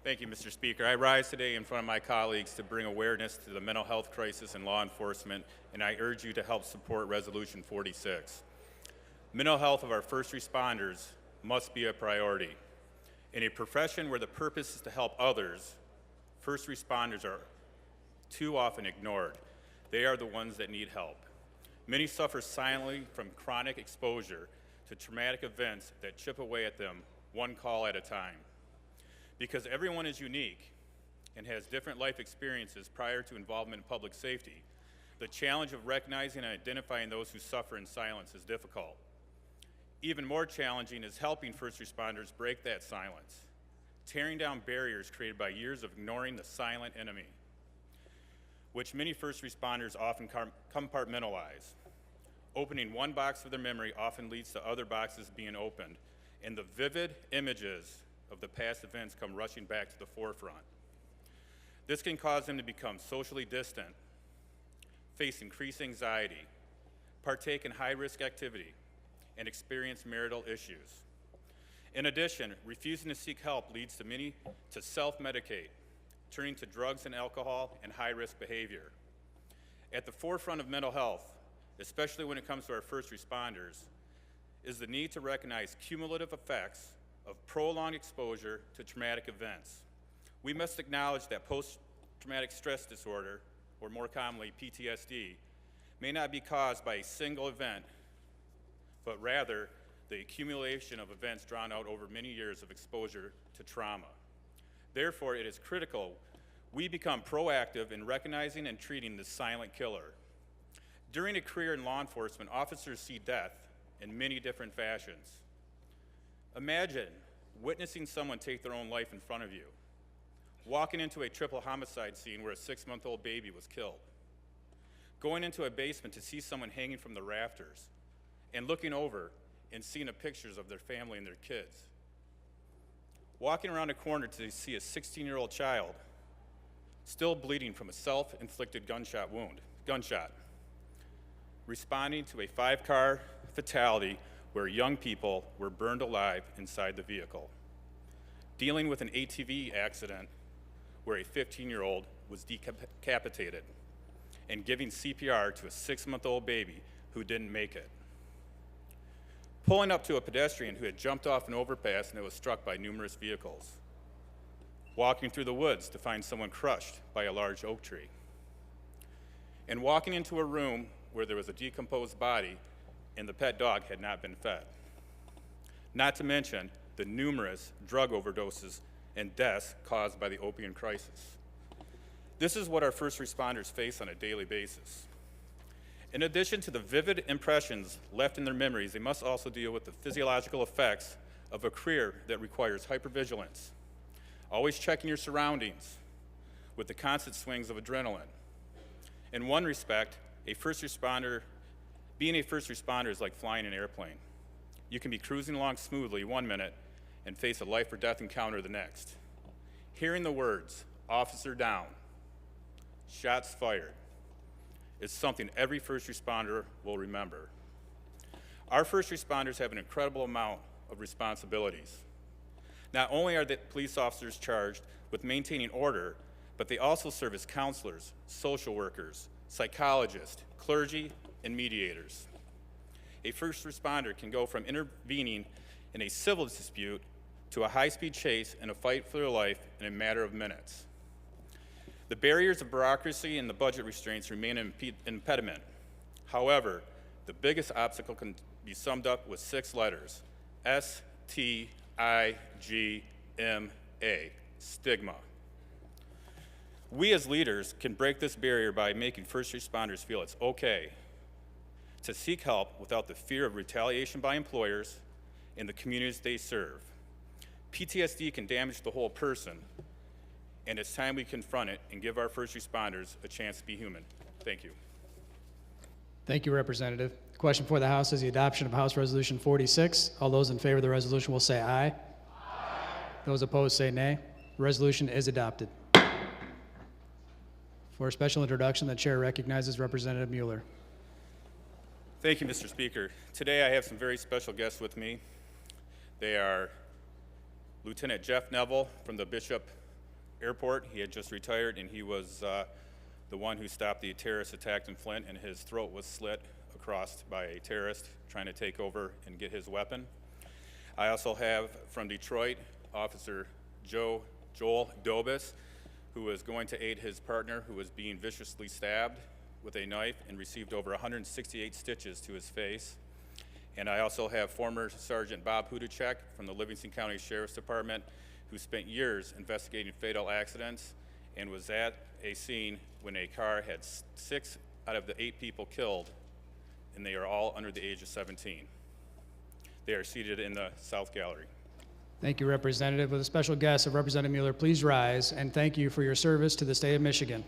Thank you, Mr. Speaker. I rise today in front of my colleagues to bring awareness to the mental health crisis in law enforcement, and I urge you to help support Resolution 46. Mental health of our first responders must be a priority. In a profession where the purpose is to help others, first responders are too often ignored. They are the ones that need help. Many suffer silently from chronic exposure to traumatic events that chip away at them one call at a time. Because everyone is unique and has different life experiences prior to involvement in public safety, the challenge of recognizing and identifying those who suffer in silence is difficult. Even more challenging is helping first responders break that silence, tearing down barriers created by years of ignoring the silent enemy, which many first responders often compartmentalize. Opening one box of their memory often leads to other boxes being opened, and the vivid images of the past events come rushing back to the forefront. This can cause them to become socially distant, face increased anxiety, partake in high-risk activity, and experience marital issues. In addition, refusing to seek help leads to many to self-medicate, turning to drugs and alcohol and high-risk behavior. At the forefront of mental health, especially when it comes to our first responders, is the need to recognize cumulative effects of prolonged exposure to traumatic events. We must acknowledge that post-traumatic stress disorder, or more commonly PTSD, may not be caused by a single event, but rather the accumulation of events drawn out over many years of exposure to trauma. Therefore, it is critical we become proactive in recognizing and treating this silent killer. During a career in law enforcement, officers see death in many different fashions. Imagine witnessing someone take their own life in front of you, walking into a triple homicide scene where a 6-month-old baby was killed, going into a basement to see someone hanging from the rafters, and looking over and seeing the pictures of their family and their kids, walking around a corner to see a 16-year-old child still bleeding from a self-inflicted gunshot, responding to a 5-car fatality where young people were burned alive inside the vehicle, dealing with an ATV accident where a 15-year-old was decapitated, and giving CPR to a 6-month-old baby who didn't make it, pulling up to a pedestrian who had jumped off an overpass and was struck by numerous vehicles, walking through the woods to find someone crushed by a large oak tree, and walking into a room where there was a decomposed body and the pet dog had not been fed. Not to mention the numerous drug overdoses and deaths caused by the opium crisis. This is what our first responders face on a daily basis. In addition to the vivid impressions left in their memories, they must also deal with the physiological effects of a career that requires hypervigilance, always checking your surroundings with the constant swings of adrenaline. In one respect, being a first responder is like flying an airplane. You can be cruising along smoothly one minute and face a life or death encounter the next. Hearing the words, "Officer down," "Shots fired," is something every first responder will remember. Our first responders have an incredible amount of responsibilities. Not only are the police officers charged with maintaining order, but they also serve as counselors, social workers, psychologists, clergy, and mediators. A first responder can go from intervening in a civil dispute to a high-speed chase and a fight for their life in a matter of minutes. The barriers of bureaucracy and the budget restraints remain an impediment. However, the biggest obstacle can be summed up with 6 letters: S-T-I-G-M-A, stigma. We as leaders can break this barrier by making first responders feel it's okay to seek help without the fear of retaliation by employers and the communities they serve. PTSD can damage the whole person, and it's time we confront it and give our first responders a chance to be human. Thank you. Thank you, Representative. The question for the House is the adoption of House Resolution 46. All those in favor of the resolution will say aye. Aye. Those opposed say nay. The resolution is adopted. For a special introduction, the chair recognizes Representative Mueller. Thank you, Mr. Speaker. Today I have some very special guests with me. They are Lieutenant Jeff Neville from the Bishop airport. He had just retired, and he was the one who stopped the terrorist attack in Flint, and his throat was slit across by a terrorist trying to take over and get his weapon. I also have from Detroit, Officer Joel Dobis, who was going to aid his partner who was being viciously stabbed with a knife and received over 168 stitches to his face. And I also have former Sergeant Bob Hudacek from the Livingston County Sheriff's Department, who spent years investigating fatal accidents and was at a scene when a car had 6 out of the 8 people killed, and they are all under the age of 17. They are seated in the South Gallery. Thank you, Representative. With a special guest of Representative Mueller, please rise, and thank you for your service to the state of Michigan.